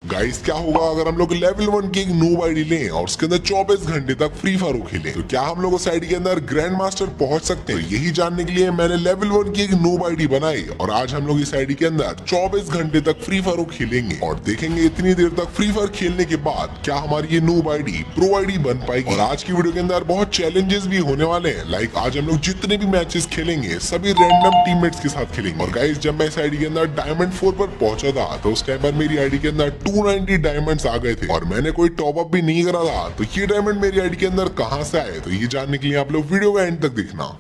Guys क्या होगा अगर हम लोग लेवल 1 की एक नूब आईडी लें और उसके अंदर 24 घंटे तक फ्री फायर खेलें, तो क्या हम लोग उस आईडी के अंदर ग्रैंड मास्टर पहुंच सकते हैं? तो यही जानने के लिए मैंने लेवल 1 की एक नूब आईडी बनाई और आज हम लोग इस आईडी के अंदर 24 घंटे तक फ्री फायर खेलेंगे और देखेंगे इतनी देर तक फ्री फायर खेलने के बाद क्या हमारी ये नूब आईडी प्रो आईडी बन पाएगी। और आज की वीडियो के अंदर बहुत चैलेंजेस भी होने वाले हैं। लाइक आज हम लोग जितने भी मैचेस खेलेंगे सभी रैंडम टीममेट्स के साथ खेलेंगे। और गाइस जब मैं इस आईडी के अंदर डायमंड 4 पर पहुंचा था तो उस टाइम पर मेरी आईडी के अंदर 290 डायमंड्स आ गए थे और मैंने कोई टॉप अप भी नहीं करा था। तो ये डायमंड मेरी आईडी के अंदर कहां से आए, तो ये जानने के लिए आप लोग वीडियो का एंड तक देखना।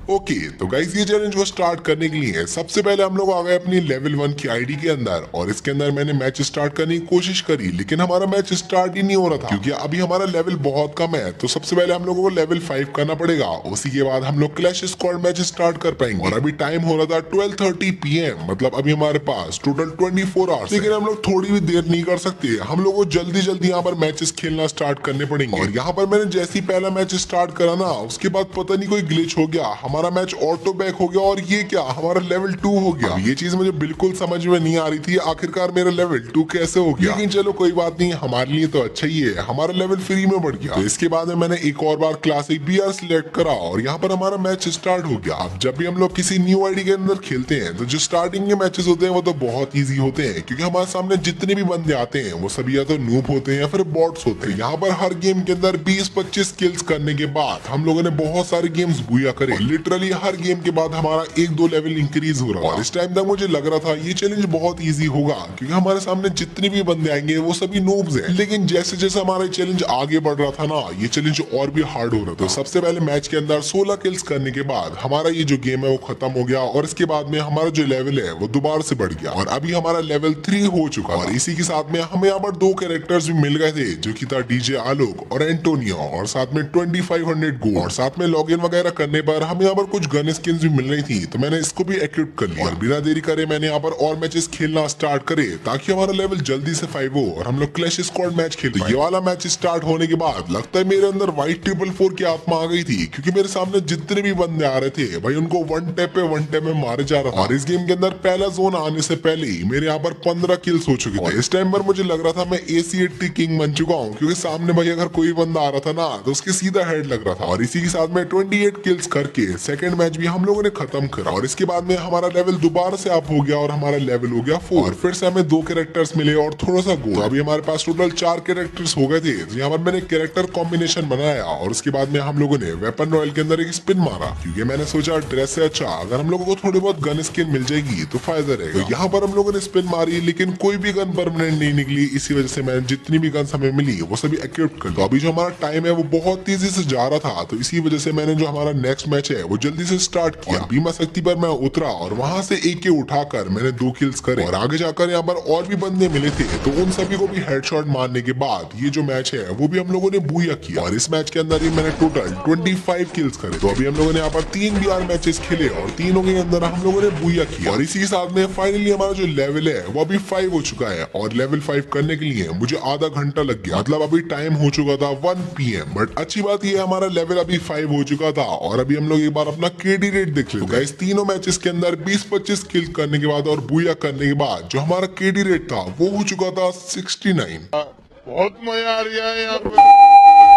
ओके तो गाइस ये चैलेंज को स्टार्ट करने के लिए सबसे पहले हम लोग आ गए अपनी लेवल 1 की आईडी के अंदर और इसके अंदर मैंने मैच स्टार्ट करने की कोशिश करी, लेकिन हमारा मैच स्टार्ट ही नहीं हो रहा था क्योंकि अभी हमारा लेवल बहुत कम है। तो सबसे पहले हम लोगों को लेवल 5 करना पड़ेगा, उसी के बाद हम लोग क्लैश स्क्वाड मैच स्टार्ट कर पाएंगे। और अभी टाइम हो रहा था 12:30 PM, मतलब अभी हमारे पास टोटल 24 आवर्स, लेकिन हम लोग थोड़ी भी देर नहीं कर सकते। हम लोग को जल्दी जल्दी यहाँ पर मैचेस खेलना स्टार्ट करने पड़ेंगे। और यहाँ पर मैंने जैसे ही पहला मैच स्टार्ट करा ना, उसके बाद पता नहीं कोई ग्लिच हो गया, हमारा मैच ऑटो बैक हो गया और ये क्या हमारा लेवल 2 हो गया। ये चीज मुझे बिल्कुल समझ में नहीं आ रही थी, आखिरकार मेरा लेवल 2 कैसे हो गया। लेकिन चलो कोई बात नहीं, हमारे लिए तो अच्छा ही है, हमारा लेवल फ्री में बढ़ गया। तो इसके बाद में मैंने एक और बार क्लासिक BR सिलेक्ट करा और यहाँ पर हमारा मैच स्टार्ट हो गया। अब जब भी हम लोग किसी न्यू आईडी के अंदर खेलते हैं तो जो स्टार्टिंग के मैचेस होते हैं वो तो बहुत ईजी होते हैं क्योंकि हमारे सामने जितने भी बंदे आते हैं वो सभी या तो नूब होते हैं या फिर बॉट्स होते हैं। यहाँ पर हर गेम के अंदर 20-25 किल्स करने के बाद हम लोगों ने बहुत सारे गेम्स बुया करे। लिटरली हर गेम के बाद हमारा 1-2 लेवल इंक्रीज हो रहा है। और इस टाइम तक मुझे लग रहा था ये चैलेंज बहुत इजी होगा क्योंकि हमारे सामने जितने भी बंदे आएंगे वो सभी नूब्स हैं। लेकिन जैसे जैसे हमारा चैलेंज आगे बढ़ रहा था ना, ये चैलेंज और भी हार्ड हो रहा था। तो सबसे पहले मैच के अंदर 16 किल्स करने के बाद हमारा ये जो गेम है वो खत्म हो गया और इसके बाद में हमारा जो लेवल है वो दोबारा से बढ़ गया और अभी हमारा लेवल 3 हो चुका। और इसी के साथ में हमें यहाँ पर 2 कैरेक्टर्स भी मिल गए थे जो की था DJ आलोक और एंटोनियो, और साथ में 2500 गोल्ड, और साथ में लॉग इन वगैरह करने पर हमें यहाँ पर कुछ गन स्किन्स भी मिल रही थी। तो मैंने इसको भी इक्विप कर लिया और बिना देरी करे मैंने यहाँ पर और मैचेस खेलना स्टार्ट करे ताकि हमारा लेवल जल्दी से 5 हो और हम लोग क्लैश स्क्वाड मैच खेल पाए। ये वाला मैच स्टार्ट होने के बाद लगता है मेरे अंदर व्हाइट 444 की आत्मा आ गई थी क्योंकि मेरे सामने जितने भी बंदे आ रहे थे भाई उनको वन टैप में मारे जा रहा था। और इस गेम के अंदर पहला जोन आने से पहले ही मेरे यहाँ पर 15 किल्स हो चुके थे। इस टाइम पर मुझे लग रहा था मैं AC80 किंग बन चुका हूँ क्योंकि सामने भाई अगर कोई बंदा आ रहा था ना तो उसके सीधा हेड लग रहा था। और इसी के साथ में 28 किल्स करके सेकंड मैच भी हम लोगों ने खत्म करा और इसके बाद में हमारा लेवल दोबारा से अप हो गया और हमारा लेवल हो गया 4 और फिर से हमें 2 कैरेक्टर्स मिले और थोड़ा सा गोल्ड। तो अभी हमारे पास टोटल 4 कैरेक्टर्स हो गए थे। तो यहाँ पर मैंने कैरेक्टर कॉम्बिनेशन बनाया और उसके बाद में हम लोगों ने वेपन रॉयल के अंदर एक स्पिन मारा क्योंकि मैंने सोचा ड्रेस से अच्छा अगर हम लोगों को थोड़ी बहुत गन स्किन मिल जाएगी तो फायदा रहेगा। तो यहाँ पर हम लोगों ने स्पिन मारी लेकिन कोई भी गन परमानेंट नहीं निकली, इसी वजह से मैंने जितनी भी गन हमें मिली वो सभी इक्विप कर। तो अभी जो हमारा टाइम है वो बहुत तेजी से जा रहा था, तो इसी वजह से मैंने जो हमारा नेक्स्ट मैच है वो जल्दी से स्टार्ट किया। बीमा शक्ति पर मैं उतरा और वहां से AK उठाकर मैंने 2 किल्स करे और आगे जाकर यहाँ पर और भी बंदे मिले थे तो उन सभी को भी हेडशॉट मारने के बाद ये जो मैच है वो भी हम लोगों ने बूया किया। और इस मैच के अंदर ही मैंने टोटल 25 किल्स करे। तो अभी हम लोगों ने यहाँ पर 3 BR मैचेस खेले और तीनों के अंदर हम लोगों ने बूया किया। और इसी के साथ में फाइनली हमारा जो लेवल है वो अभी 5 हो चुका है और लेवल 5 करने के लिए मुझे आधा घंटा लग गया, मतलब अभी टाइम हो चुका था 1 PM। बट अच्छी बात ये हमारा लेवल अभी 5 हो चुका था और अभी हम लोग एक बार अपना KD रेट देख लेते हैं। तीनों मैचेस के अंदर 20-25 किल करने के बाद और बूया करने के बाद जो हमारा KD रेट था वो हो चुका था 69। बहुत मजा आ रहा है यहाँ पे।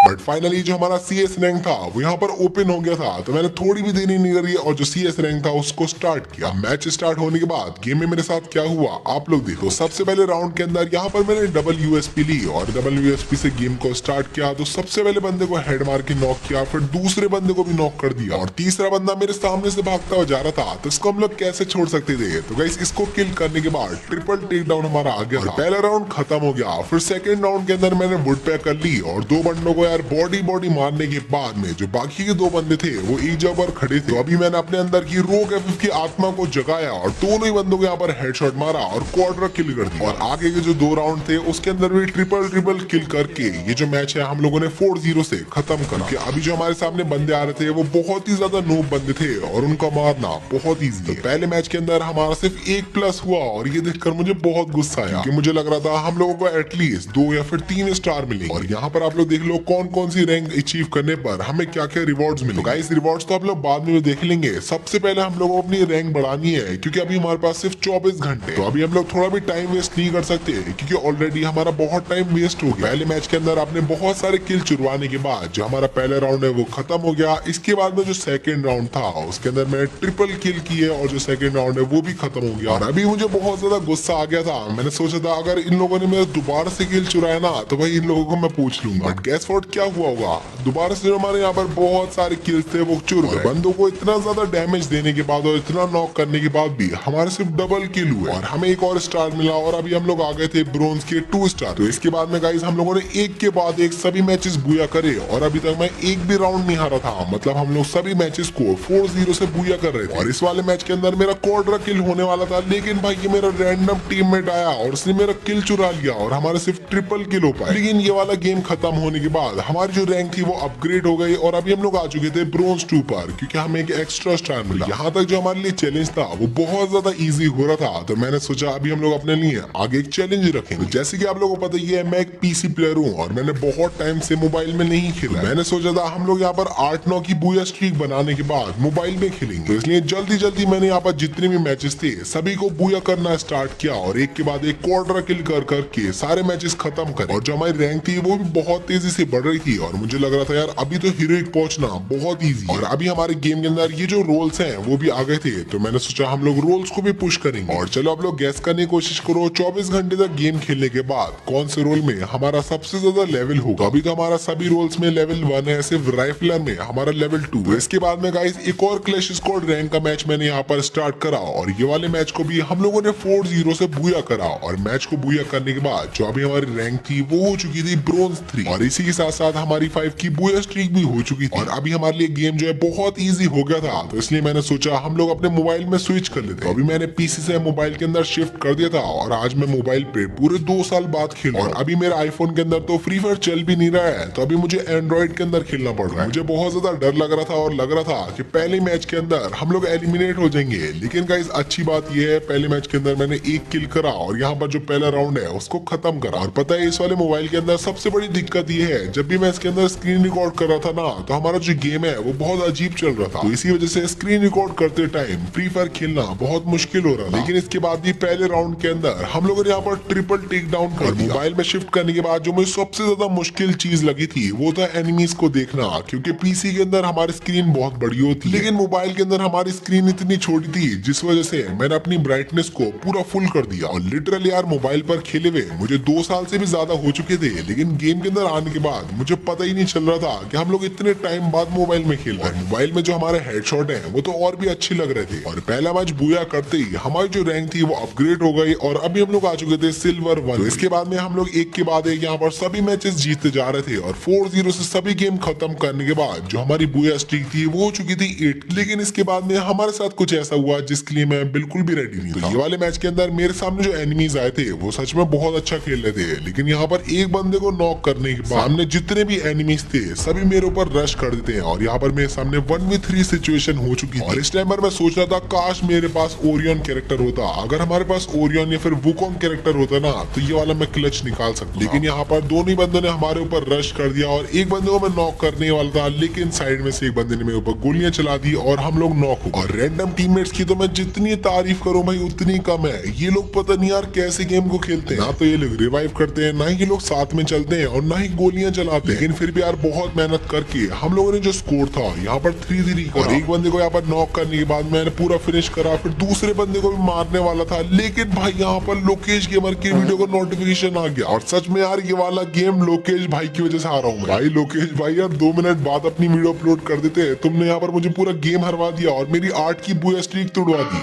बट फाइनली जो हमारा CS रैंक था वो यहाँ पर ओपन हो गया था, तो मैंने थोड़ी भी देरी नहीं करी और जो CS रैंक था उसको स्टार्ट किया। मैच स्टार्ट होने के बाद गेम में मेरे साथ क्या हुआ आप लोग देखो। सबसे पहले राउंड के अंदर यहाँ पर मैंने डबल USP ली और डबल USP से गेम को स्टार्ट किया। तो सबसे पहले बंदे को हेड मार के नॉक किया, फिर दूसरे बंदे को भी नॉक कर दिया और तीसरा बंदा मेरे सामने से भागता हुआ जा रहा था, तो इसको हम लोग कैसे छोड़ सकते थे। तो गाइस इसको किल करने के बाद ट्रिपल टेक डाउन हमारा आ गया। पहला राउंड खत्म हो गया। फिर सेकंड राउंड के अंदर मैंने वुड पैक कर ली और 2 बंदों को यार बॉडी मारने के बाद में जो बाकी के 2 बंदे थे वो एक जगह पर खड़े थे। तो अभी मैंने अपने अंदर की रोग FF की आत्मा को जगाया और दोनों ही बंदों को यहाँ पर हेडशॉट मारा और क्वाड्रा किल कर दिया। और आगे के जो 2 राउंड थे उसके अंदर भी ट्रिपल किल करके ये जो मैच है हम लोगों ने 4-0 से खत्म करा। कि अभी जो हमारे सामने बंदे आ रहे थे वो बहुत ही ज्यादा नूब बंदे थे और उनका मारना बहुत ईजी है। तो पहले मैच के अंदर हमारा सिर्फ 1+ हुआ और ये देखकर मुझे बहुत गुस्सा आया क्योंकि मुझे लग रहा था हम लोगों को एटलीस्ट 2 या फिर 3 स्टार मिलेंगे। और यहाँ पर आप लोग देख लो कौन कौन कौन सी रैंक अचीव करने पर हमें क्या क्या रिवॉर्ड्स मिले। तो गाइस रिवॉर्ड्स तो आप लोग बाद में देख लेंगे, सबसे पहले हम लोगों को अपनी रैंक बढ़ानी है क्योंकि अभी हमारे पास सिर्फ 24 घंटे। तो अभी हम लोग थोड़ा भी टाइम वेस्ट नहीं कर सकते क्योंकि ऑलरेडी हमारा बहुत टाइम वेस्ट हो गया। पहले मैच के अंदर आपने बहुत सारे किल चुरवाने के बाद जो हमारा पहला राउंड है वो खत्म हो गया। इसके बाद में जो सेकंड राउंड था उसके अंदर मैंने ट्रिपल किल की है और जो सेकंड राउंड है वो भी खत्म हो गया। और अभी मुझे बहुत ज्यादा गुस्सा आ गया था, मैंने सोचा था अगर इन लोगों ने मेरा दोबारा से किल चुराया ना तो भाई इन लोगों को मैं पूछ लूंगा। बट गेस व्हाट क्या हुआ होगा, दोबारा से जो हमारे यहाँ पर बहुत सारे किल्स थे वो चुर गए। बंदों को इतना ज्यादा डैमेज देने के बाद और इतना नॉक करने के बाद भी हमारे सिर्फ डबल किल हुए और हमें एक और स्टार मिला और अभी हम लोग आ गए थे ब्रोंज के 2 स्टार। तो इसके बाद में गाइस हम लोगों ने एक के बाद एक सभी मैचेस बुया करे और अभी तक मैं एक भी राउंड नहीं हारा था। मतलब हम लोग सभी मैचेस को 4-0 से बुया कर रहे थे। और इस वाले मैच के अंदर मेरा क्वाड्रा किल होने वाला था, लेकिन भाई ये मेरा रैंडम टीममेट आया और उसने मेरा किल चुरा लिया और हमारे सिर्फ ट्रिपल किल हो पाए। लेकिन ये वाला गेम खत्म होने के बाद हमारी जो रैंक थी वो अपग्रेड हो गई और अभी हम लोग आ चुके थे ब्रोंज 2 पर क्योंकि हमें एक एक्स्ट्रा स्टार मिला। यहाँ तक जो हमारे लिए चैलेंज था वो बहुत ज्यादा इजी हो रहा था, तो मैंने सोचा अभी हम लोग अपने लिए आगे एक चैलेंज रखें। तो जैसे कि आप लोगों को पता ही है मैं एक पीसी प्लेयर हूँ और मैंने बहुत टाइम से मोबाइल में नहीं खेला। मैंने सोचा था हम लोग यहाँ पर 8-9 की बुया स्ट्रीक बनाने के बाद मोबाइल में खेलेंगे। तो इसलिए जल्दी जल्दी मैंने यहाँ पर जितने भी मैचेस थे सभी को बुया करना स्टार्ट किया और एक के बाद एक क्वाड्रा किल कर करके सारे मैचेस खत्म करे। और जो हमारी रैंक थी वो भी बहुत तेजी से बढ़ रही थी और मुझे लग रहा था यार अभी तो हीरोइक पहुंचना बहुत इजी। और अभी हमारे गेम के अंदर ये जो रोल्स हैं वो भी आ गए थे, तो मैंने सोचा हम लोग रोल्स को भी पुश करेंगे। और चलो आप लोग गैस करने की कोशिश करो 24 घंटे तक गेम खेलने के बाद कौन से रोल में हमारा सबसे ज्यादा लेवल होगा। अभी तो हमारा सभी रोल्स में लेवल 1 है, सिर्फ राइफलर में हमारा लेवल 2। इसके बाद में गाइस एक और क्लैश स्क्वाड रैंक का मैच मैंने यहाँ पर स्टार्ट करा और ये वाले मैच को भी हम लोगों ने 4-0 से बुया करा। और मैच को बुया करने के बाद जो अभी हमारी रैंक थी वो हो चुकी थी ब्रोंज 3 और इसी के साथ साथ हमारी 5 की बुया स्ट्रीक भी हो चुकी थी। और अभी हमारे लिए गेम जो है बहुत इजी हो गया था, तो इसलिए मैंने सोचा हम लोग अपने मोबाइल में स्विच कर लेते। तो अभी मैंने पीसी से मोबाइल के अंदर शिफ्ट कर दिया था और आज मैं मोबाइल पे पूरे 2 साल बाद खेल रहा हूं। और अभी मेरे आईफोन के अंदर तो फ्री फायर चल भी नहीं रहा है, तो अभी मुझे एंड्रॉइड के अंदर खेलना पड़ रहा है। मुझे बहुत ज्यादा डर लग रहा था और लग रहा था कि पहले मैच के अंदर हम लोग एलिमिनेट हो जाएंगे। लेकिन गाइस अच्छी बात यह है पहले मैच के अंदर मैंने एक किल करा और यहाँ पर जो पहला राउंड है उसको खत्म करा। और पता है इस वाले मोबाइल के अंदर सबसे बड़ी दिक्कत ये है जब भी मैं इसके अंदर स्क्रीन रिकॉर्ड कर रहा था ना तो हमारा जो गेम है वो बहुत अजीब चल रहा था। तो इसी वजह से स्क्रीन रिकॉर्ड करते टाइम फ्री फायर खेलना बहुत मुश्किल हो रहा था। लेकिन इसके बाद भी पहले राउंड के अंदर हम लोगों ने यहाँ पर ट्रिपल टेक डाउन कर दिया। मोबाइल में शिफ्ट करने के बाद जो मुझे सबसे ज्यादा मुश्किल चीज लगी थी वो था एनिमीज को देखना, क्योंकि पीसी के अंदर हमारी स्क्रीन बहुत बड़ी होती है लेकिन मोबाइल के अंदर हमारी स्क्रीन इतनी छोटी थी जिस वजह से मैंने अपनी ब्राइटनेस को पूरा फुल कर दिया। और लिटरली यार मोबाइल पर खेले हुए मुझे 2 साल से भी ज्यादा हो चुके थे, लेकिन गेम के अंदर आने के बाद मुझे पता ही नहीं चल रहा था कि हम लोग इतने टाइम बाद मोबाइल में खेल रहे हैं। मोबाइल में जो हमारे हेडशॉट हैं वो तो और भी अच्छे लग रहे थे। और पहला मैच बुया करते ही हमारी जो रैंक थी वो अपग्रेड हो गई और अभी हम लोग आ चुके थे सिल्वर 1। तो इसके बाद में हम लोग एक के बाद एक यहाँ पर सभी मैचेस जीतते जा रहे थे और 4-0 से सभी गेम खत्म करने के बाद जो हमारी बुया स्ट्रीक थी वो हो चुकी थी 8। लेकिन इसके बाद में हमारे साथ कुछ ऐसा हुआ जिसके लिए मैं बिल्कुल भी रेडी नहीं था। ये वाले मैच के अंदर मेरे सामने जो एनिमीज आए थे वो सच में बहुत अच्छा खेल रहे थे, लेकिन यहाँ पर एक बंदे को नॉक करने के बाद सामने जितने भी एनिमीज थे सभी मेरे ऊपर रश कर देते हैं और यहाँ पर मेरे सामने 1v3 सिचुएशन हो चुकी थी। और इस टाइम पर मैं सोच रहा था काश मेरे पास ओरियन कैरेक्टर होता। अगर हमारे पास ओरियन या फिर वुकोंग कैरेक्टर होता ना तो ये वाला मैं क्लच निकाल सकता। लेकिन यहाँ पर दोनों ही बंदों ने हमारे ऊपर रश कर दिया और एक बंदे को मैं नॉक करने वाला था, लेकिन साइड में से एक बंदे ने मेरे ऊपर गोलियां चला दी और हम लोग नॉक हो। और रैंडम टीममेट्स की तो मैं जितनी तारीफ करूं भाई उतनी कम है। ये लोग पता नहीं यार कैसे गेम को खेलते हैं, ना तो ये लोग रिवाइव करते हैं, ना ही ये लोग साथ में चलते हैं और ना ही गोलियां चलाते हैं। लेकिन फिर भी यार बहुत मेहनत करके हम लोगों ने जो स्कोर था यहाँ पर 3-3 और एक बंदे को यहाँ पर नॉक करने के बाद मैंने पूरा फिनिश करा, फिर दूसरे बंदे को भी मारने वाला था, लेकिन भाई यहाँ पर लोकेश गेमर की वीडियो को नोटिफिकेशन आ गया। और सच में यार ये वाला गेम लोकेश भाई की वजह से हारा हूँ भाई। लोकेश भाई यार 2 मिनट बाद अपनी वीडियो अपलोड कर देते, तुमने यहाँ पर मुझे पूरा गेम हरवा दिया और मेरी 8 की बुया स्ट्रीक तोड़वा दी।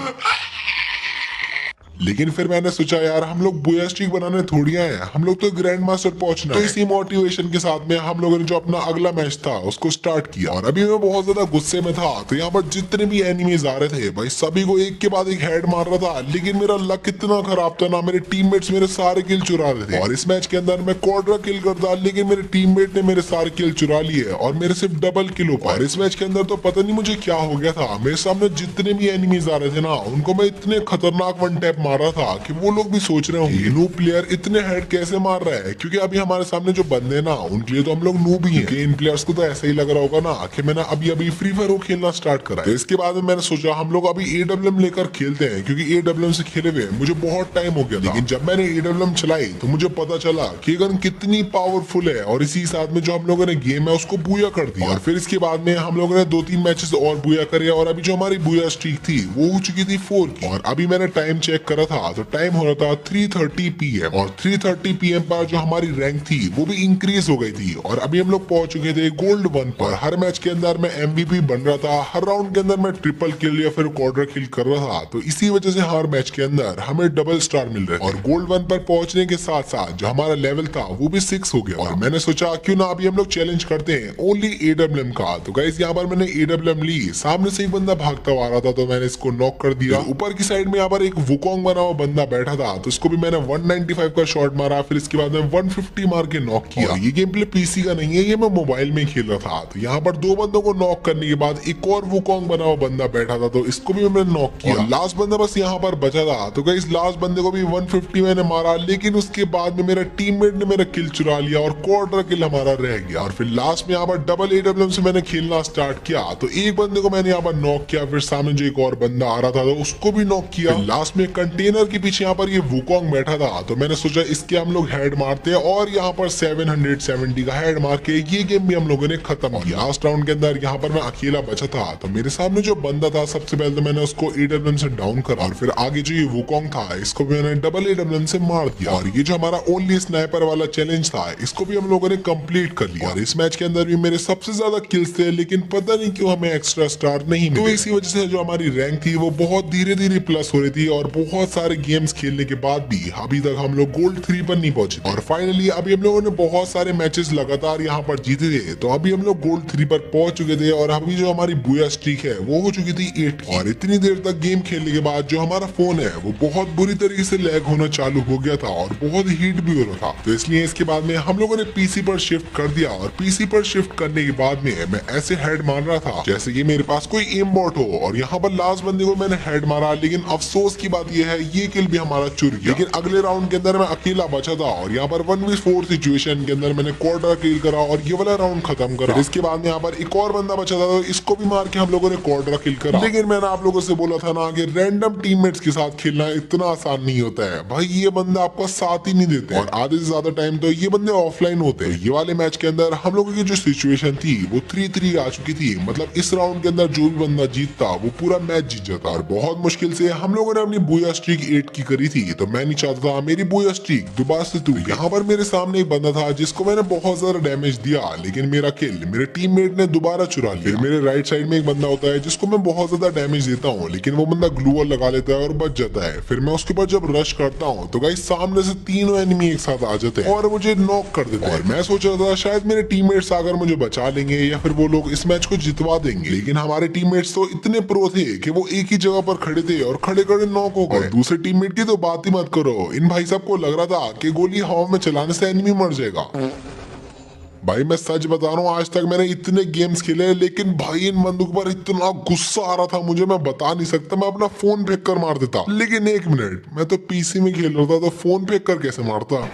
लेकिन फिर मैंने सोचा यार हम लोग बुया स्ट्रीक बनाने थोड़ी आए हैं, हम लोग तो ग्रैंड मास्टर पहुंचना है। तो इसी मोटिवेशन के साथ में हम लोगों ने जो अपना अगला मैच था उसको स्टार्ट किया। और अभी मैं बहुत ज्यादा गुस्से में था, तो यहाँ पर जितने भी एनिमीज आ रहे थे भाई सभी को एक के बाद एक हेड मार रहा था, लेकिन मेरा लक इतना खराब था ना, मेरे टीममेट्स मेरे सारे किल चुरा रहे थे। और इस मैच के अंदर मैं क्वाड्रा किल करता, लेकिन मेरे टीममेट ने मेरे सारे किल चुरा लिए और मेरे सिर्फ डबल किल हो पाए। और इस मैच के अंदर तो पता नहीं मुझे क्या हो गया था, मेरे सामने जितने भी एनिमीज आ रहे थे ना उनको मैं इतने खतरनाक वन टैप मार रहा था कि वो लोग भी सोच रहे होंगे नूब प्लेयर इतने हेड कैसे मार रहा है, क्योंकि अभी हमारे सामने जो बंदे हैं ना उनके लिए तो हम लोग नूब ही हैं। क्योंकि इन प्लेयर्स को तो ऐसा ही लग रहा होगा ना कि मैंने अभी अभी फ्री फायर खेलना स्टार्ट करा है। तो इसके बाद में मैंने सोचा हम लोग अभी AWM लेकर खेलते हैं, क्योंकि AWM से खेले हुए मुझे बहुत टाइम हो गया था। लेकिन जब मैंने AWM चलाई तो मुझे पता चला कि गन कितनी पावरफुल है, और इसी साथ में जो हम लोगों ने गेम है उसको बूया कर दिया। और फिर इसके बाद में हम लोगों ने 2-3 मैचेस और बूया करे, और अभी जो हमारी बूया स्ट्रीक थी वो हो चुकी थी 4 की। और अभी मैंने टाइम चेक करा था तो टाइम हो रहा था 3:30 PM, और 3:30 PM पर जो हमारी रैंक थी वो भी इंक्रीज हो गई थी, और अभी हम लोग पहुंच चुके थे गोल्ड 1 पर। हर मैच के अंदर मैं MVP बन रहा था, हर राउंड के अंदर मैं ट्रिपल किल या फिर क्वाड्रा किल कर रहा था। तो इसी वजह से हर मैच के अंदर हमें डबल स्टार मिल रहे थे। और गोल्ड 1 पर पहुंचने के साथ साथ जो हमारा लेवल था वो भी 6 हो गया। और मैंने सोचा क्यों ना अभी हम लोग चैलेंज करते हैं ओनली AWM का। तो गाइस यहाँ पर मैंने AWM ली, सामने से एक बंदा भागता आ रहा था तो मैंने इसको नॉक कर दिया। ऊपर की साइड में यहाँ पर एक वुकोंग बना हुआ बंदा बैठा था तो इसको भी मैंने 195 का शॉट मारा, फिर इसके बाद में 150 मार के नॉक किया। ये गेम प्ले PC का नहीं है, ये मैं मोबाइल में खेल रहा था। तो यहाँ पर 2 बंदों को नॉक करने के बाद एक और वुकोंग बना हुआ बंदा बैठा था तो इसको भी मैंने नॉक किया। लास्ट बंदा बस यहाँ पर बचा था। तो गाइस लास्ट बंदे को भी 150 मैंने मारा, लेकिन उसके बाद में मेरा टीममेट ने मेरा किल चुरा लिया और क्वाड्रा किल हमारा रह गया। और फिर लास्ट में यहाँ पर डबल AWM से मैंने खेलना स्टार्ट किया। तो एक बंदे को मैंने यहाँ पर नॉक किया, फिर सामने जो एक और बंदा आ रहा था तो उसको भी नॉक किया। लास्ट में कंटेनर के पीछे यहाँ पर ये वुकोंग बैठा था तो मैंने सोचा इसके हम लोग हेड मारते हैं, और यहाँ पर 770 का हेड मार के ये गेम भी हम लोगों ने खत्म किया। लास्ट राउंड के अंदर यहाँ पर मैं अकेला बचा था तो मेरे सामने जो बंदा था सबसे पहले तो मैंने उसको AWM से डाउन करा, और फिर आगे जो ये वुकोंग था इसको भी मैंने डबल AWM से मार दिया। और ये जो हमारा ओनली स्नाइपर वाला चैलेंज था इसको भी हम लोगों ने कंप्लीट कर लिया। और इस मैच के अंदर भी मेरे सबसे ज्यादा किल्स थे, लेकिन पता नहीं क्यों हमें एक्स्ट्रा स्टार नहीं मिले। तो इसी वजह से जो हमारी रैंक थी वो बहुत धीरे धीरे प्लस हो रही थी, और बहुत सारे गेम्स खेलने के बाद भी अभी तक हम लोग गोल्ड 3 पर नहीं पहुंचे। और फाइनली अभी हम लोगों ने बहुत सारे मैचेस लगातार यहाँ पर जीते थे तो अभी हम लोग गोल्ड 3 पर पहुंच चुके थे। और अभी जो हमारी बूया स्ट्रीक है वो हो चुकी थी 8 की। और इतनी देर तक गेम खेलने के बाद जो हमारा फोन है वो बहुत बुरी तरीके से लैग होना चालू हो गया था और बहुत हीट भी हो रहा था। तो इसलिए इसके बाद में हम लोगों ने PC पर शिफ्ट कर दिया, और PC पर शिफ्ट करने के बाद में मैं ऐसे हेड मार रहा था जैसे कि मेरे पास कोई एम बॉट हो। और यहाँ पर लास्ट बंदे को मैंने हेड मारा, लेकिन अफसोस की बात यह है ये किल भी हमारा चुर गया। लेकिन अगले राउंड के अंदर मैं अकेला बचा था, और यहाँ पर 1v4 सिचुएशन के अंदर मैंने क्वाड्रा किल करा और ये वाला राउंड खत्म करा। इसके बाद में यहाँ पर एक और बंदा बचा था तो इसको भी मार के हम लोगों ने क्वाड्रा किल करा। लेकिन मैंने आप लोगों से बोला था ना कि रैंडम टीममेट्स के साथ खेलना इतना आसान नहीं होता है भाई, ये बंदा आपका साथ ही नहीं देते, और आधे से ज्यादा टाइम तो ये बंदे ऑफलाइन होते हैं। ये वाले मैच के अंदर हम लोगों की जो सिचुएशन थी वो 3-3 आ चुकी थी, मतलब इस राउंड के अंदर जो भी बंदा जीतता वो पूरा मैच जीत जाता। और बहुत मुश्किल से हम लोगों ने अपनी बूया स्ट्रीक 8 की करी थी, तो मैं नहीं चाहता था मेरी बूया स्ट्रीक दोबारा से टूटे। यहाँ पर मेरे सामने एक बंदा था जिसको मैंने बहुत ज्यादा डैमेज दिया, लेकिन मेरा किल मेरे टीममेट ने दोबारा चुरा लिया। फिर मेरे राइट साइड में एक बंदा होता है जिसको मैं बहुत ज्यादा डैमेज देता हूँ, लेकिन वो बंदा ग्लू वॉल लगा लेता है और बच जाता है। फिर मैं उसके ऊपर जब रश करता हूँ तो गाइस सामने से 3 एनिमी एक साथ आ जाते हैं और मुझे नॉक कर देते हैं। और मैं सोच रहा था शायद मेरे टीममेट्स आकर मुझे बचा लेंगे या फिर वो लोग इस मैच को जितवा देंगे, लेकिन हमारे टीममेट्स तो इतने प्रो थे कि वो एक ही जगह पर खड़े थे और खड़े खड़े नॉक हो गए। दूसरे टीममेट की तो बात ही मत करो, इन भाई साहब को लग रहा था कि गोली हवा में चलाने से एनिमी मर जाएगा। भाई मैं सच बता रहा हूँ, आज तक मैंने इतने गेम्स खेले, लेकिन भाई इन बंदूक पर इतना गुस्सा आ रहा था मुझे, मैं बता नहीं सकता। मैं अपना फोन फेंक कर मार देता, लेकिन एक मिनट, मैं तो PC में खेल रहा था तो फोन फेंक कर कैसे मारता।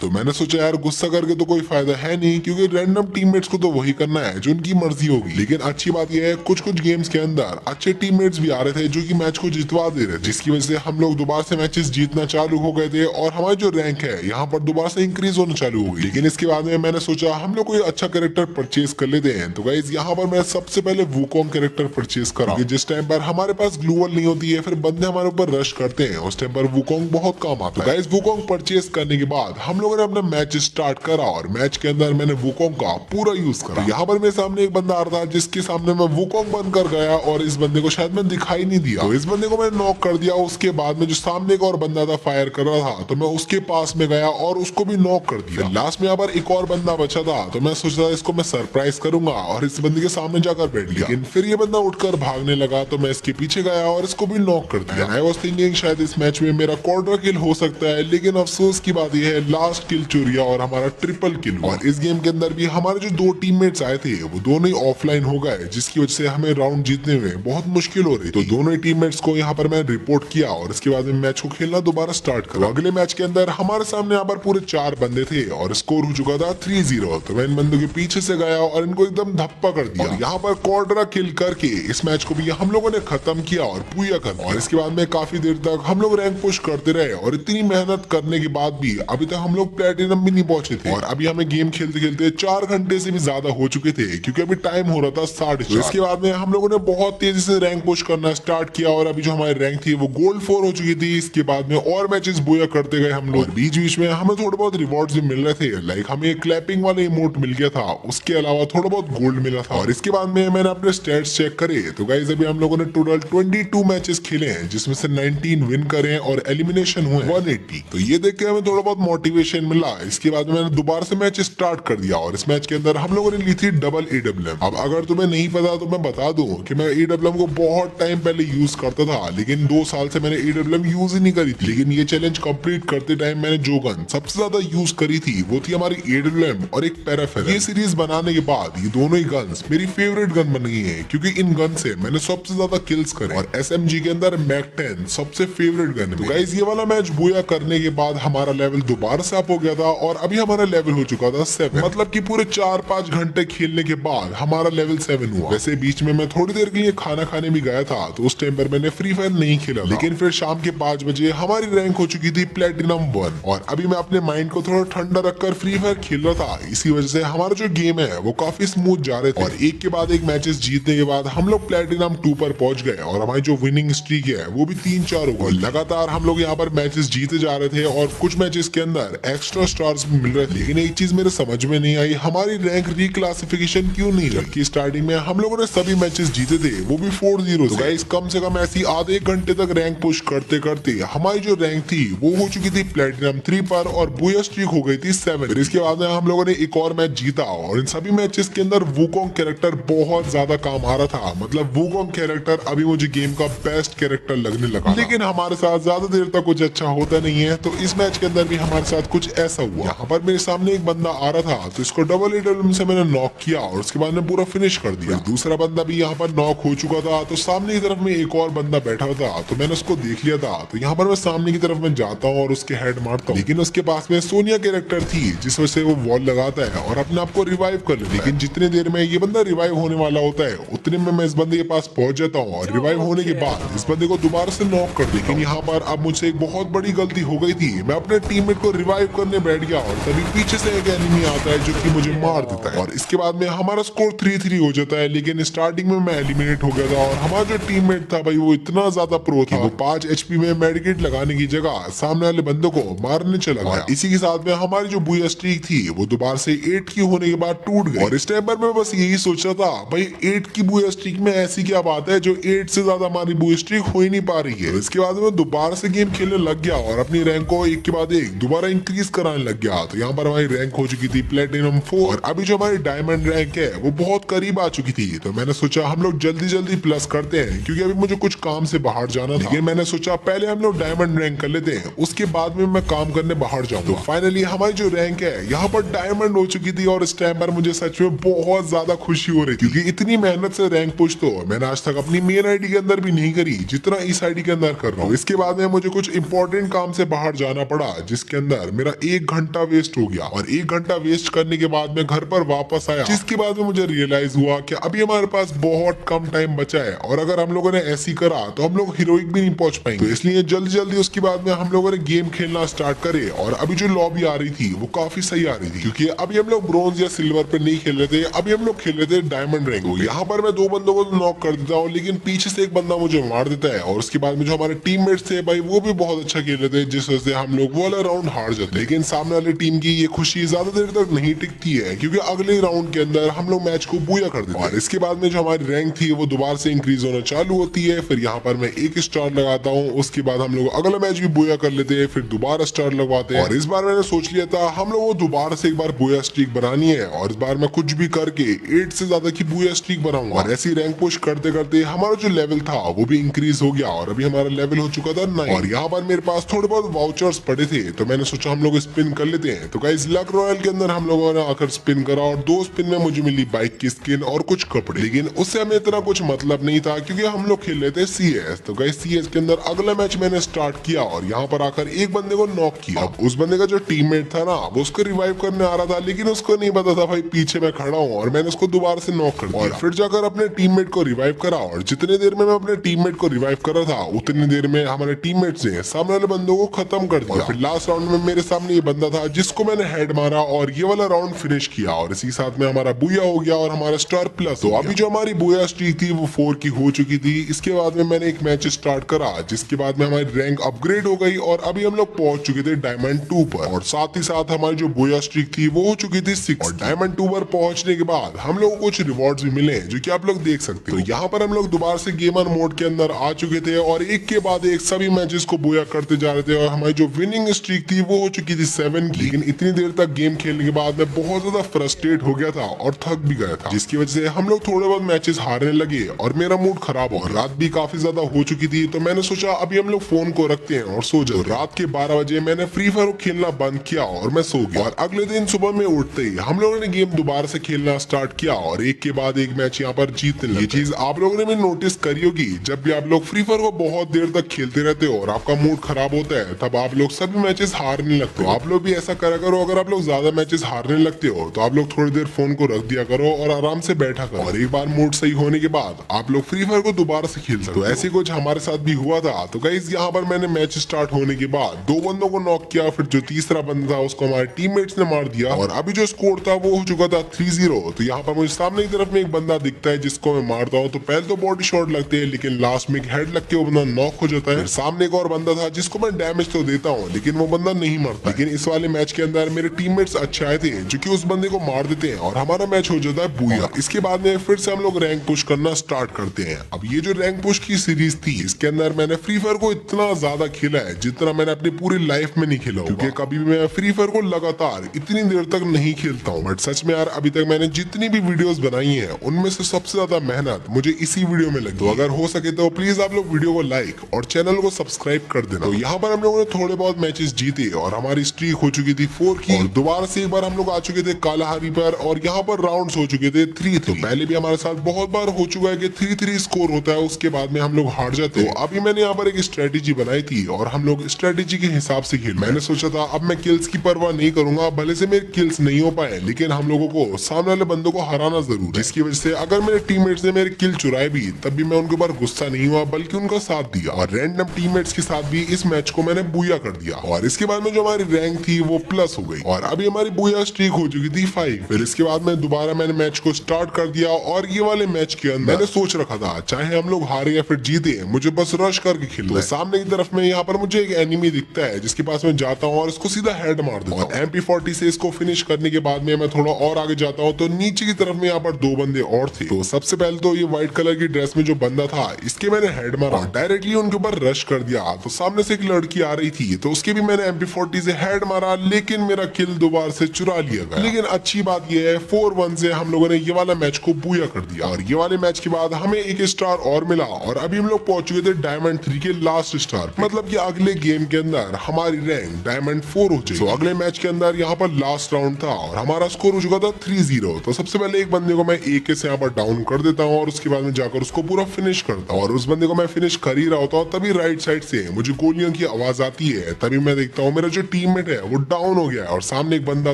तो मैंने सोचा यार गुस्सा करके तो कोई फायदा है नहीं, क्योंकि रैंडम टीममेट्स को तो वही करना है जो उनकी मर्जी होगी। लेकिन अच्छी बात यह है कुछ कुछ गेम्स के अंदर अच्छे टीममेट्स भी आ रहे थे जो कि मैच को जितवा दे रहे थे, जिसकी वजह से हम लोग दोबारा से मैचेस जीतना चालू हो गए थे और हमारी जो रैंक है यहाँ पर दोबारा से इंक्रीज होना चालू हो गई। लेकिन इसके बाद में मैंने सोचा हम लोग कोई अच्छा कैरेक्टर परचेज कर लेते हैं। तो गाइस यहाँ पर मैं सबसे पहले वुकोंग कैरेक्टर परचेज करा, जिस टाइम पर हमारे पास ग्लू वॉल नहीं होती है, फिर बंदे हमारे ऊपर रश करते हैं, उस टाइम पर वुकोंग बहुत काम आता है। गाइस वुकोंग परचेज करने के बाद हम लोगों ने अपना मैच स्टार्ट करा और मैच के अंदर मैंने वुकोंग का पूरा यूज करा। तो यहाँ पर मेरे सामने एक बंदा आ रहा था जिसके सामने मैं वुकोंग बनकर गया और इस बंदे को शायद मैं दिखाई नहीं दिया, तो इस बंदे को मैंने नॉक कर दिया। उसके बाद में जो सामने एक और बंदा था फायर कर रहा था, तो मैं उसके पास में गया और उसको भी नॉक कर दिया। लास्ट में यहाँ पर एक और बंदा बचा था, तो मैं सोच रहा था इसको मैं सरप्राइज करूंगा और इस बंदे के सामने जाकर बैठ लिया। लेकिन फिर ये बंदा उठकर भागने लगा, तो मैं इसके पीछे गया और इसको भी नॉक कर दिया। आई वाज थिंकिंग शायद इस मैच में मेरा क्वाड्रा किल हो सकता है, लेकिन अफसोस की बात यह है लास्ट किल चोरिया और हमारा ट्रिपल किल। और इस गेम के अंदर भी हमारे जो दो टीममेट्स आए थे वो दोनों ही ऑफलाइन हो गए, जिसकी वजह से हमें राउंड जीतने में बहुत मुश्किल हो रही। तो दोनों ही टीममेट्स को यहाँ पर मैंने रिपोर्ट किया और इसके बाद में मैच को खेलना दोबारा स्टार्ट करा। अगले मैच के अंदर हमारे सामने यहाँ पर पूरे 4 बंदे थे और स्कोर हो चुका था 3-0। तो मैं इन बंदों के पीछे से गया और इनको एकदम धप्पा कर दिया। और यहाँ पर क्वाड्रा किल करके इस मैच को भी हम लोगों ने खत्म किया और पूरा कर दिया। और इसके बाद में काफी देर तक हम लोग रैंक पुश करते रहे और इतनी मेहनत करने के बाद भी अभी तक हम लोग प्लेटिनम भी नहीं पहुंचे थे। और अभी हमें गेम खेलते खेलते 4 घंटे से भी ज्यादा हो चुके थे, क्योंकि अभी टाइम हो रहा था 4:30। इसके बाद में हम लोगों ने बहुत तेजी से रैंक पुश करना स्टार्ट किया और अभी जो हमारी रैंक थी वो गोल्ड 4 हो चुकी थी। इसके बाद में और मैचेस बोया करते गए हम लोग। बीच बीच में हमें थोड़े बहुत रिवॉर्ड्स भी मिल रहे थे, लाइक हमें एक क्लैपिंग वाले इमोट मिल गया था, उसके अलावा थोड़ा बहुत गोल्ड मिला था। और इसके बाद में मैंने अपने स्टैट्स चेक करे तो गाइस अभी हम लोगों ने टोटल 22 मैचेस खेले हैं, जिसमें से 19 विन करे और एलिमिनेशन हुए 180। तो ये देख के हमें थोड़ा बहुत मोटिवेशन मिला। इसके बाद मैंने दोबारा से मैच स्टार्ट कर दिया और इस मैच के अंदर हम लोगों ने ली थी डबल AWM। अब अगर तुम्हें नहीं पता तो मैं बता दूं कि मैं AWM को बहुत टाइम पहले यूज करता था, लेकिन 2 साल से मैंने AWM यूज ही नहीं करी थी। लेकिन ये चैलेंज कंप्लीट करते टाइम मैंने जो गन सबसे ज्यादा यूज करी थी वो थी हमारी AWM और एक पैराफेरन। ये सीरीज बनाने के बाद ये दोनों ही गन्स मेरी फेवरेट गन बन गई है, क्योंकि इन गन से मैंने सबसे ज्यादा किल्स करे। और SMG के अंदर मैक 10 सबसे फेवरेट गन है। तो गाइस ये वाला मैच बोया करने के बाद हमारा लेवल दोबारा से अप हो गया था और अभी हमारा लेवल हो चुका था 7। मतलब कि पूरे 4-5 घंटे खेलने के बाद हमारा लेवल 7 हुआ। वैसे बीच में मैं थोड़ी देर के लिए खाना खाने भी गया था, तो उस टाइम पर मैंने फ्री फायर नहीं खेला, लेकिन फिर शाम के 5 बजे हमारी रैंक हो चुकी थी प्लेटिनम 1। और अभी मैं अपने माइंड को थोड़ा ठंडा रखकर फ्री फायर खेल रहा था। इसी वजह से हमारा जो गेम है वो काफी स्मूथ जा रहे थे। और एक के बाद एक मैचेस जीतने के बाद हम लोग प्लेटिनम 2 पर पहुंच गए और हमारी जो विनिंग स्ट्रीक है वो भी 3-4 हो गई। लगातार हम लोग यहाँ पर मैचेस जीते जा रहे थे और कुछ मैचेस के अंदर एक्स्ट्रा स्टार्स भी मिल रहे थे। लेकिन एक चीज मेरे समझ में नहीं आई, हमारी रैंक रिक्लासिफिकेशन क्यों नहीं हुई? जबकि स्टार्टिंग में हम लोगों ने सभी मैचेस जीते थे, वो भी 4-0। तो गाइस कम से कम ऐसी आधे घंटे तक रैंक पुश करते करते हमारी जो रैंक थी वो हो चुकी थी प्लेटिनम 3 पर और बोया स्ट्रीक हो गई थी 7। फिर इसके बाद में हम लोगों ने एक और मैच जीता और इन सभी मैचेस के अंदर वुकोंग कैरेक्टर बहुत ज्यादा काम आ रहा था। मतलब वुकोंग कैरेक्टर अभी मुझे गेम का बेस्ट कैरेक्टर लगने लगा। लेकिन हमारे साथ ज्यादा देर तक कुछ अच्छा होता नहीं है, तो इस मैच के अंदर भी हमारे साथ कुछ ऐसा हुआ। यहाँ पर मेरे सामने एक बंदा आ रहा था, तो इसको डबल AWM से मैंने नॉक किया और उसके बाद में पूरा फिनिश कर दिया। दूसरा बंदा भी यहाँ पर नॉक हो चुका था, तो सामने की तरफ में एक और बंदा बैठा हुआ था, तो मैंने उसको देख लिया था। तो यहाँ पर मैं सामने की तरफ में जाता हूँ और उसके हेड मारता हूँ, लेकिन उसके पास में सोनिया कैरेक्टर थी, जिस वजह से वो वॉल लगाता है और अपने आप को रिवाइव कर लेता है। लेकिन जितने देर में ये बंदा रिवाइव होने वाला होता है उतने में मैं इस बंदे के पास पहुंच जाता हूँ और रिवाइव होने के बाद इस बंदे को दोबारा से नॉक कर दिया। लेकिन यहाँ पर अब मुझसे एक बहुत बड़ी गलती हो गई थी। मैं अपने टीममेट को रिवाइव करने बैठ गया और तभी पीछे से एक एनिमी आता है जो कि मुझे मार देता है। और इसके बाद में हमारा स्कोर 3-3 हो जाता है। लेकिन स्टार्टिंग में मैं एलिमिनेट हो गया था और हमारा जो टीममेट था भाई वो इतना ज्यादा प्रो था, वो 5 HP में मेडिकेट लगाने की जगह सामने वाले बंदों को मारने चला गया। इसी के साथ में हमारी जो बुया स्ट्रीक थी वो दोबारा से 8 की होने के बाद टूट गई। और इस टाइम पर मैं बस यही सोच रहा था भाई 8 की बुया स्ट्रीक में ऐसी क्या बात है जो 8 से ज्यादा हमारी बुया स्ट्रीक हो ही नहीं पा रही है। इसके बाद में दोबारा से गेम खेलने लग गया और अपनी रैंक को एक के बाद एक दोबारा इंक्रीज कराने लग गया। तो यहाँ पर हमारी रैंक हो चुकी थी प्लेटिनम 4 और अभी जो हमारी डायमंड रैंक है वो बहुत करीब आ चुकी थी। तो मैंने सोचा हम लोग जल्दी जल्दी प्लस करते हैं, क्योंकि अभी मुझे कुछ काम से बाहर जाना था। लेकिन मैंने सोचा पहले हम लोग डायमंड रैंक कर लेते हैं, उसके बाद में मैं काम करने बाहर जाऊंगा। तो फाइनली हमारी जो रैंक है यहाँ पर डायमंड हो चुकी थी और इस टाइम पर मुझे सच में बहुत ज्यादा खुशी हो रही थी, क्योंकि इतनी मेहनत से रैंक पुश तो मैंने आज तक अपनी मेन आईडी के अंदर भी नहीं करी जितना इस आईडी के अंदर कर रहा हूँ। इसके बाद में मुझे कुछ इंपॉर्टेंट काम से बाहर जाना पड़ा, जिसके अंदर मेरा 1 घंटा वेस्ट हो गया। और 1 घंटा वेस्ट करने के बाद मैं घर पर वापस आया, जिसके बाद में मुझे रियलाइज हुआ कि अभी हमारे पास बहुत कम टाइम बचा है और अगर हम लोगों ने ऐसी करा तो हम लोग हीरोइक भी नहीं पहुंच पाएंगे। तो इसलिए जल्दी जल्दी उसके बाद में हम लोगों ने गेम खेलना स्टार्ट करे। और अभी जो लॉबी आ रही थी वो काफी सही आ रही थी, क्योंकि अभी हम लोग ब्रोंज या सिल्वर पे नहीं खेल रहे थे, अभी हम लोग खेल रहे थे डायमंड रैंक। यहाँ पर मैं 2 बंदों को नॉक कर देता हूँ, लेकिन पीछे से एक बंदा मुझे मार देता है। और उसके बाद में जो हमारे टीममेट्स थे भाई वो भी बहुत अच्छा खेल रहे थे, जिस वजह से हम लोग वाला राउंड हार जाते। लेकिन सामने वाली टीम की ये खुशी ज्यादा देर तक नहीं टिकती है, क्योंकि अगले राउंड के अंदर हम लोग मैच को बूया कर देते हैं। और इसके बाद में जो हमारी रैंक थी वो दोबारा से इंक्रीज होना चालू होती है। फिर यहाँ पर मैं 1 स्टार लगाता हूँ, उसके बाद हम लोग अगला मैच भी बूया कर लेते हैं, फिर दोबारा स्टार लगवाते हैं। और इस बार मैंने सोच लिया था हम लोग वो दोबारा से एक बार बूया स्ट्रीक बनानी है, और इस बार मैं कुछ भी करके 8 से ज्यादा की बूया स्ट्रीक बनाऊंगा। और ऐसी रैंक पुश करते करते हमारा जो लेवल था वो भी इंक्रीज हो गया और अभी हमारा लेवल हो चुका था 9। और यहाँ पर मेरे पास थोड़े बहुत वाउचर्स पड़े थे, तो मैंने सोचा हम लोग स्पिन कर लेते हैं। तो गाइस लक रॉयल के अंदर हम लोगों ने आकर स्पिन करा और 2 स्पिन में मुझे मिली बाइक की स्किन और कुछ कपड़े, लेकिन उससे हमें इतना कुछ मतलब नहीं था क्योंकि हम लोग खेल रहे थे CS। तो गाइस CS के अंदर अगला मैच मैंने स्टार्ट किया और यहाँ पर आकर एक बंदे को नॉक किया। अब उस बंदे का जो टीममेट था ना वो उसको रिवाइव करने आ रहा था, लेकिन उसको नहीं पता था भाई पीछे मैं खड़ा हूँ और मैंने उसको दोबारा से नॉक कर दिया और फिर जाकर अपने टीममेट को रिवाइव करा। और जितने देर में मैं अपने टीममेट को रिवाइव कर रहा था उतनी देर में हमारे टीममेट्स ने सामने वाले बंदों को खत्म कर दिया। और फिर लास्ट राउंड में मेरे सामने ये बंदा था जिसको मैंने हेड मारा और ये वाला राउंड फिनिश किया और इसी साथ में हमारा बुया हो गया और हमारा स्टार प्लस। तो अभी जो हमारी बुया स्ट्रीक थी वो 4 की हो चुकी थी। इसके बाद में मैंने एक मैच स्टार्ट करा जिसके बाद में हमारी रैंक अपग्रेड हो गई और अभी हम लोग पहुंच चुके थे डायमंड 2 पर और साथ ही साथ हमारी जो बुया स्ट्रीक थी वो हो चुकी थी 6। और डायमंड 2 पर पहुंचने के बाद हम लोगों को कुछ रिवॉर्ड्स भी मिले जो कि आप लोग देख सकते हो। तो यहाँ पर हम लोग दोबारा से गेमर मोड के अंदर आ चुके थे और एक के बाद एक सभी मैचेस को बुया करते जा रहे थे और हमारी जो विनिंग स्ट्रीक थी वो हो चुकी थी 7 की। लेकिन इतनी देर तक गेम खेलने के बाद मैं बहुत ज्यादा फ्रस्ट्रेट हो गया था और थक भी गया था, जिसकी वजह से हम लोग थोड़े बहुत मैचेस हारने लगे और मेरा मूड खराब हो। रात भी काफी ज्यादा हो चुकी थी तो मैंने सोचा अभी हम लोग फोन को रखते हैं और सो जाओ। रात के 12 बजे मैंने फ्री फायर खेलना बंद किया और मैं सो गया। और अगले दिन सुबह में उठते ही हम लोगों ने गेम दोबारा से खेलना स्टार्ट किया और एक के बाद एक मैच यहाँ पर जीतने लगे। ये चीज आप लोगों ने भी नोटिस करी होगी, जब भी आप लोग फ्री फायर को बहुत देर तक खेलते रहते हो और आपका मूड खराब होता है तब आप लोग सभी मैचेस हारने लगते हो। आप लोग भी ऐसा करा करो, अगर आप लोग ज्यादा मैचेस हारने लगते हो तो आप लोग थोड़ी देर फोन को रख दिया करो और आराम से बैठा करो और एक बार मूड सही होने के बाद आप लोग फ्री फायर को दोबारा से खेल सकते हो। तो ऐसे कुछ हमारे साथ भी हुआ था। तो गाइस यहाँ पर मैंने मैच स्टार्ट होने के बाद 2 बंदों को नॉक किया, फिर जो तीसरा बंदा था उसको हमारे टीममेट्स ने मार दिया और अभी जो स्कोर था वो हो चुका था 3-0। तो यहाँ पर मुझे सामने की तरफ में एक बंदा दिखता है जिसको मैं मारता हूँ। तो पहले तो बॉडी शॉट लगते हैं लेकिन लास्ट में एक हेड लग के वो बंदा नॉक हो जाता है। सामने एक और बंदा था जिसको मैं डैमेज तो देता हूँ लेकिन वो बंदा नहीं मरता। लेकिन इस वाले मैच के अंदर मेरे टीममेट्स अच्छे आए थे जो कि उस बंदे को मार देते हैं और हमारा मैच हो जाता है बुया। इसके बाद में फिर से हम लोग रैंक पुश करना स्टार्ट करते हैं। अब ये जो रैंक पुश की सीरीज थी इसके अंदर मैंने फ्री फायर को इतना ज्यादा खेला है जितना मैंने अपनी पूरी लाइफ में नहीं खेला, क्योंकि कभी भी मैं फ्री फायर को लगातार इतनी देर तक नहीं खेलता हूँ। बट सच में यार अभी तक मैंने जितनी भी वीडियोस बनाई हैं उनमें से सबसे ज्यादा मेहनत मुझे इसी वीडियो में लगी। तो अगर हो सके तो प्लीज आप लोग वीडियो को लाइक और चैनल को सब्सक्राइब कर देना। तो यहाँ पर हम लोगों ने थोड़े बहुत मैचेस जीते और हमारी स्ट्रीक हो चुकी थी 4 की और दोबारा से एक बार हम लोग आ चुके थे कालाहारी पर और यहाँ पर राउंड्स हो चुके थे 3-3। तो पहले भी हमारे साथ बहुत बार हो चुका है कि 3-3 स्कोर होता है, उसके बाद में हम लोग हार जाते हैं। तो अभी मैंने यहाँ पर एक स्ट्रेटेजी बनाई थी और हम लोग स्ट्रेटेजी के हिसाब से खेल। मैंने सोचा था अब मैं किल्स की परवाह नहीं करूंगा, भले से मेरे किल्स नहीं हो पाए लेकिन हम लोगों को सामने वाले बंदों को हराना जरूर है। जिसकी वजह से अगर मेरे टीममेट्स ने मेरे किल चुराए भी तब भी मैं उनके ऊपर गुस्सा नहीं हुआ बल्कि उनका साथ दिया और रैंडम टीममेट्स के साथ भी इस मैच को मैंने बुया कर दिया। और इसके बाद में जो हमारी रैंक थी वो प्लस हो गई और अभी हमारी बुया स्ट्रीक हो चुकी थी 5। फिर इसके बाद में दोबारा मैंने मैच को स्टार्ट कर दिया और ये वाले मैच के अंदर मैंने सोच रखा था चाहे हम लोग हारे या फिर जीते मुझे बस रश करके खेलना है। सामने की तरफ में यहाँ पर मुझे एक एनिमी दिखता है जिसके पास मैं जाता हूँ और इसको सीधा हेड मार देता हूँ। MP40 से इसको फिनिश करने के बाद में मैं थोड़ा और आगे जाता हूँ तो नीचे की तरफ में यहाँ पर 2 बंदे और थे। तो सबसे पहले तो ये व्हाइट कलर की ड्रेस में जो बंदा था इसके मैंने हेड मारा और डायरेक्टली उनके ऊपर रश कर दिया। तो सामने से एक लड़की आ रही थी तो उसके भी मैंने MP40 से हेड मारा लेकिन मेरा किल दोबारा से चुरा लिया गया। लेकिन अच्छी बात यह है 4-1 से हम लोगों ने ये वाला मैच को बुया कर दिया और ये वाले मैच के बाद हमें एक स्टार और मिला और अभी हम लोग पहुंच चुके थे डायमंड 3 के लास्ट स्टार, मतलब कि अगले गेम के अंदर हमारी रैंक डायमंड 4 हो जाएगी। तो अगले मैच के अंदर यहाँ पर लास्ट राउंड था और हमारा स्कोर हो चुका था 3-0। तो सबसे पहले एक बंदे को मैं AK से यहाँ पर डाउन कर देता हूँ और उसके बाद में जाकर उसको पूरा फिनिश करता हूँ और उस बंदे को मैं फिनिश कर ही रहा होता हूँ तभी राइट साइड से मुझे गोलियों की आवाज आती है। तभी मैं देखता हूँ मेरा जो टीममेट है वो डाउन हो गया और सामने एक बंदा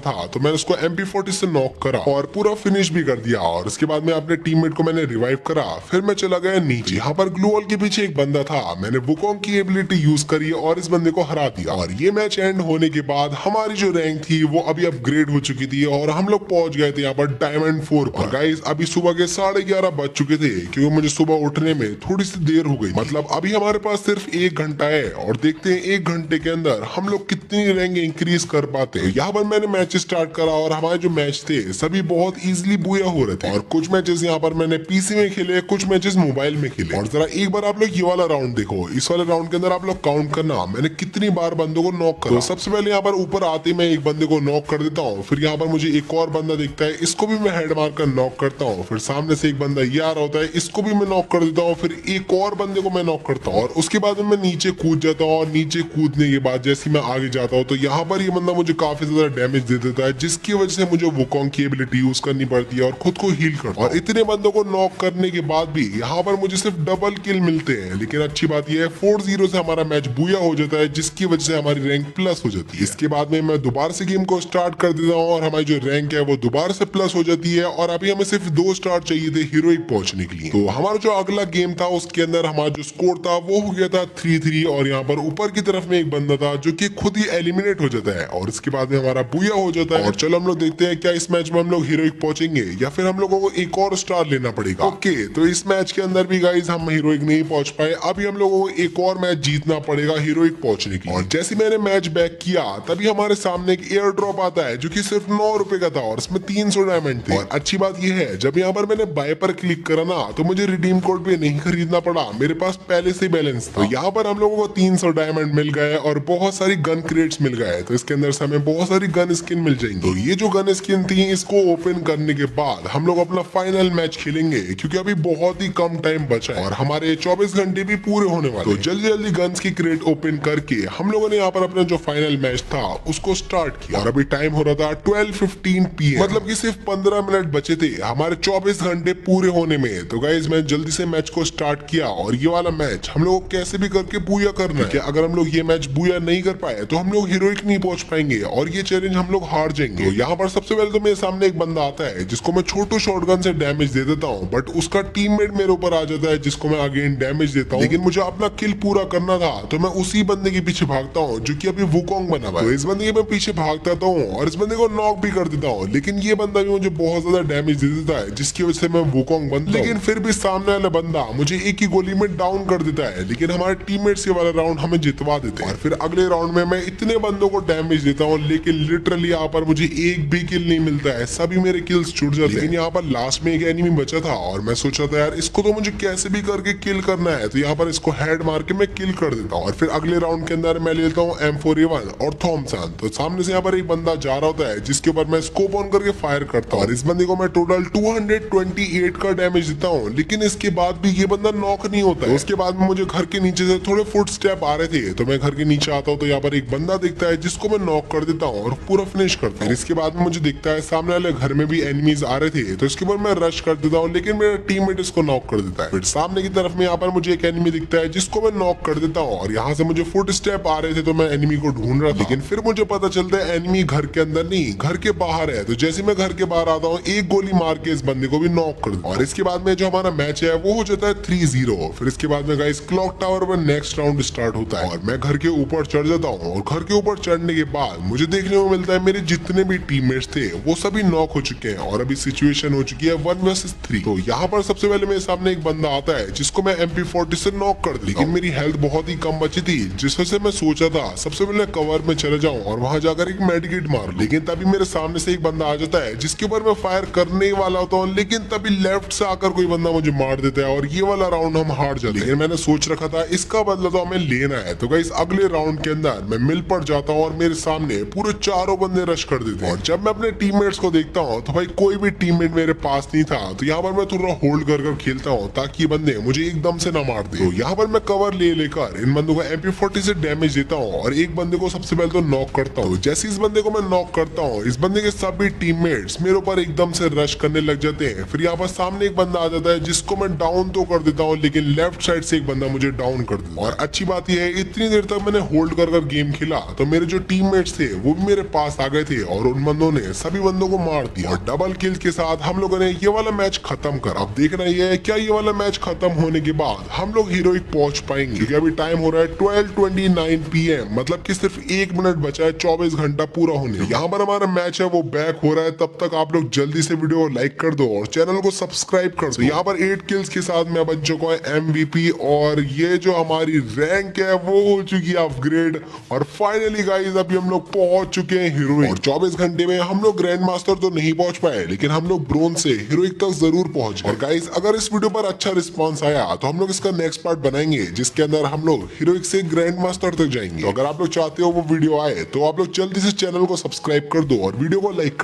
था तो मैं उसको MP40 से नॉक करा और पूरा फिनिश भी कर दिया और उसके बाद में अपने टीममेट को मैंने रिवाइव करा। फिर मैं चला गया नीचे, यहाँ पर ग्लू वॉल के पीछे एक बंदा था, मैंने वुकोंग की एबिलिटी यूज करी और इस बंदे को हरा दिया और ये मैच एंड होने के बाद हमारी जो रैंक थी वो अभी अपग्रेड हो चुकी थी और हम लोग पहुंच गए थे यहाँ पर डायमंड 4 पर। गाइस अभी सुबह के 11:30 बज चुके थे क्योंकि मुझे सुबह उठने में थोड़ी सी देर हो गई। मतलब अभी हमारे पास सिर्फ 1 घंटा है और देखते हैं 1 घंटे के अंदर हम लोग कितनी रैंक इंक्रीज कर पाते हैं। यहाँ पर मैंने मैच स्टार्ट करा और हमारे जो मैच थे सभी बहुत इजीली बुया हो रहे थे और कुछ मैचेस यहाँ पर मैंने PC में खेले, कुछ मैचेस मोबाइल में खेले। और जरा एक बार आप लोग ये वाला राउंड देखो, इस वाले राउंड के अंदर आप लोग काउंट करना मैंने कितनी बार बंदों को नॉक करा। तो सबसे पहले यहाँ पर ऊपर आते मैं एक बंदे को नॉक कर देता हूँ, फिर यहाँ पर मुझे एक और बंदा दिखता है, इसको भी मैं हेड मार कर नॉक करता हूँ। फिर सामने से एक बंदा ये आ रहा होता है, इसको भी मैं नॉक कर देता हूँ। फिर एक और बंदे को मैं नॉक करता हूँ और उसके बाद मैं नीचे कूद जाता हूँ और नीचे कूदने के बाद जैसे मैं आगे जाता हूँ हूँ तो यहाँ पर ये बंदा मुझे काफी ज्यादा डैमेज दे देता है, जिसकी वजह से मुझे वुकोंग की एबिलिटी यूज करनी पड़ती है और खुद को हील करता और इतने बंदों को नॉक करने के बाद भी यहाँ पर मुझे सिर्फ डबल किल मिलते हैं। लेकिन अच्छी बात यह है 4-0 से हमारा मैच बूया हो जाता है, जिसकी वजह से हमारी रैंक प्लस हो जाती है। इसके बाद में मैं दोबारा से गेम को स्टार्ट कर देता हूँ और हमारी जो रैंक है वो दोबारा से प्लस हो जाती है और अभी हमें सिर्फ 2 स्टार चाहिए थे हीरोइक पहुंचने के लिए। तो हमारा जो अगला गेम था उसके अंदर हमारा जो स्कोर था वो हो गया था 3-3 और यहाँ पर ऊपर की तरफ में एक बंदा था जो कि खुद ही एलिमिनेट हो जाता है और इसके बाद में हमारा बूया हो जाता है। और चलो हम लोग देखते हैं क्या इस मैच में हम लोग हीरोइक पहुंचेंगे या फिर हम लोगों को एक और स्टार लेना पड़ेगा। ओके, तो इस मैच के अंदर भी गाइस हम हीरोइक नहीं पहुंच पाए। अभी हम लोगों को एक और मैच जीतना पड़ेगा हीरोइक पहुंचने की। और जैसे मैंने मैच बैक किया तभी हमारे सामने एक एयर ड्रॉप आता है जो कि सिर्फ 9 रुपए का था और इसमें 300 डायमंड थे। और अच्छी बात यह है जब यहाँ पर मैंने बाय पर क्लिक करा ना तो मुझे रिडीम कोड भी नहीं खरीदना पड़ा, मेरे पास पहले से बैलेंस था। तो यहाँ पर हम लोगों को 300 डायमंड मिल गए और बहुत सारी गन क्रेट्स मिल गए। तो इसके अंदर से हमें बहुत सारी गन स्किन मिल जाएंगी। तो ये जो गन स्किन थी इसको ओपन करने के बाद हम लोग अपना फाइनल मैच खेलेंगे क्योंकि अभी बहुत ही कम टाइम बचा है और हमारे 24 घंटे भी पूरे होने वाले। तो जल्दी जल्दी गन्स की क्रेट ओपन करके हम लोगों ने यहाँ पर अपना जो फाइनल मैच था उसको स्टार्ट किया और अभी टाइम हो रहा था 12:15 PM, मतलब कि सिर्फ 15 मिनट बचे थे हमारे 24 घंटे पूरे होने में। तो गाइज मैं जल्दी से मैच को स्टार्ट किया और ये वाला मैच हम लोग कैसे भी करके बूया करना है। अगर हम लोग ये मैच बूया नहीं कर पाए तो हम लोग हीरोइक नहीं पहुंच पाएंगे और ये चैलेंज हम लोग हार जाएंगे। तो यहाँ पर सबसे पहले तो मेरे सामने एक बंदा आता है जिसको मैं छोटू शॉटगन से डैमेज दे देता हूँ, बट उसका टीममेट मेरे ऊपर आ जाता है जिसको मैं अगेन डैमेज देता हूँ। लेकिन मुझे अपना किल पूरा करना था तो मैं उसी बंदे के पीछे भागता हूँ जो कि अभी वुकोंग बना हुआ है। तो इस बंदे के मैं पीछे भागता हूँ और इस बंदे को नॉक भी कर देता हूँ, लेकिन ये बंदा भी मुझे बहुत ज्यादा डैमेज दे देता है जिसकी वजह से मैं वुकोंग बनता हूँ। लेकिन फिर भी सामने वाला बंदा मुझे एक ही गोली में डाउन कर देता है, लेकिन हमारे टीममेट्स ये वाला राउंड हमें जितवा देते हैं। और फिर अगले राउंड में मैं इतने बंदों को डैमेज देता हूँ लेकिन लिटरली यहाँ पर मुझे एक भी किल नहीं मिलता है, सभी मेरे किल्स छूट जाते हैं। लेकिन यहाँ पर लास्ट में एक एनिमी बचा था और मैं सोचा था यार इसको तो मुझे कैसे भी करके किल करना है, तो यहाँ पर इसको हेड मार के मैं किल कर देता हूँ। और फिर अगले राउंड के अंदर मैं लेता हूँ M4A1 और थॉमसन। तो सामने से यहाँ पर एक बंदा जा रहा होता है जिसके ऊपर मैं स्कोप ऑन करके फायर करता हूँ और इस बंदे को मैं टोटल 228 का डैमेज देता हूँ, लेकिन इसके बाद भी ये बंदा नॉक नहीं होता है। उसके बाद में मुझे घर के नीचे से थोड़े फुट स्टेप आ रहे थे तो मैं घर के नीचे आता हूँ तो यहाँ पर एक बंदा दिखता है जिसको मैं नॉक कर देता हूँ और पूरा फिनिश करता हूँ। इसके बाद में मुझे दिखता है सामने वाले घर में भी एनिमीज आ रहे थे तो इसके ऊपर मैं रश कर देता हूँ, लेकिन मेरा टीममेट इसको नॉक कर देता है। फिर सामने की तरफ में यहाँ पर मुझे एक एनिमी दिखता है जिसको मैं नॉक कर देता हूँ और यहाँ से मुझे फुट स्टेप आ रहे थे तो मैं एनिमी को ढूंढ रहा था, लेकिन फिर मुझे पता चलता है एनिमी घर के अंदर नहीं घर के बाहर है। तो जैसे मैं घर के बाहर आता हूँ एक गोली मार के इस बंदे को भी नॉक कर देता हूँ और इसके बाद में जो हमारा मैच है वो हो जाता है 3-0। फिर इसके बाद में गाइस क्लॉक टावर पर नेक्स्ट राउंड स्टार्ट होता है और मैं घर के ऊपर चढ़ जाता हूँ और घर के ऊपर चढ़ने के बाद मुझे देखने को मिलता है मेरे जितने भी टीममेट्स थे वो सभी नॉक हो चुके हैं और अभी सिचुएशन हो चुकी है 1 vs 3। तो यहाँ पर सबसे पहले मेरे सामने एक बंदा आता है जिसको मैं MP40 से नॉक कर देता हूँ, लेकिन मेरी हेल्थ बहुत ही कम बची थी जिस वजह से मैं सोचा था सबसे पहले कवर में चले जाऊं और वहां जाकर एक मेडिकेट मार, लेकिन तभी मेरे सामने से एक बंदा आ जाता है जिसके ऊपर मैं फायर करने ही वाला होता हूँ, लेकिन तभी लेफ्ट से आकर कोई बंदा मुझे मार देता है और ये वाला राउंड हम हार जाते हैं। लेकिन मैंने सोच रखा था इसका बदला तो हमें लेना है। तो गाइस अगले राउंड के अंदर मैं मिल पड़ जाता हूँ और मेरे सामने पूरे चारों बंदे रश कर देते हैं और जब मैं अपने टीममेट्स को देखता हूँ तो भाई कोई भी टीममेट मेरे पास नहीं था। तो यहाँ पर मैं थोड़ा होल्ड कर खेलता हूँ ताकि बंदे मुझे एकदम से ना मार दे। तो यहाँ पर मैं कवर ले लेकर इन बंदों को MP40 से डैमेज देता हूँ और एक बंदे को सबसे पहले तो नॉक करता हूँ। जैसे इस बंदे को मैं नॉक करता हूँ इस बंदे के सभी टीममेट्स मेरे ऊपर एकदम से रश करने लग जाते हैं। फिर यहाँ पर सामने एक बंदा आ जाता है जिसको मैं डाउन तो कर देता हूँ, लेकिन लेफ्ट साइड से एक बंदा मुझे डाउन कर देता है। और अच्छी बात यह है इतनी देर तक मैंने होल्ड कर गेम खेला तो मेरे जो टीममेट्स थे वो भी मेरे पास आ गए थे और उन बंदों ने सभी बंदों को मार दिया और डबल किल के साथ हम लोगों ने ये वाला मैच खत्म कर। अब देखना यह है क्या ये वाला मैच खत्म होने के बाद हम लोग हीरोइक पहुंच पाएंगे, क्योंकि अभी टाइम हो रहा है 12:29 PM, मतलब कि सिर्फ 1 मिनट बचा है 24 घंटा पूरा होने। यहाँ पर हमारा मैच है वो बैक हो रहा है, तब तक आप लोग जल्दी से वीडियो को लाइक कर दो और चैनल को सब्सक्राइब कर दो। यहाँ पर 8 किल्स के साथ मैं बन चुका है MVP और ये जो हमारी रैंक है वो हो चुकी है अपग्रेड और फाइनली गाइस अभी हम लोग पहुंच चुके हैं हीरोइक। और 24 घंटे में हम लोग ग्रैंड मास्टर तो नहीं पहुंच पाए, लेकिन हम लोग ब्रोंज से हीरोइक तक जरूर पहुंच गए। और गाइस अगर इस वीडियो पर अच्छा रिस्पांस आया तो हम लोग इसका नेक्स्ट पार्ट बनाएंगे जिसके अंदर हम लोग हीरोइक से ग्रैंड मास्टर तक जाएंगे। तो अगर आप लोग चाहते हो वो वीडियो आए तो आप लोग जल्दी से चैनल को सब्सक्राइब कर दो और वीडियो को लाइक कर दो।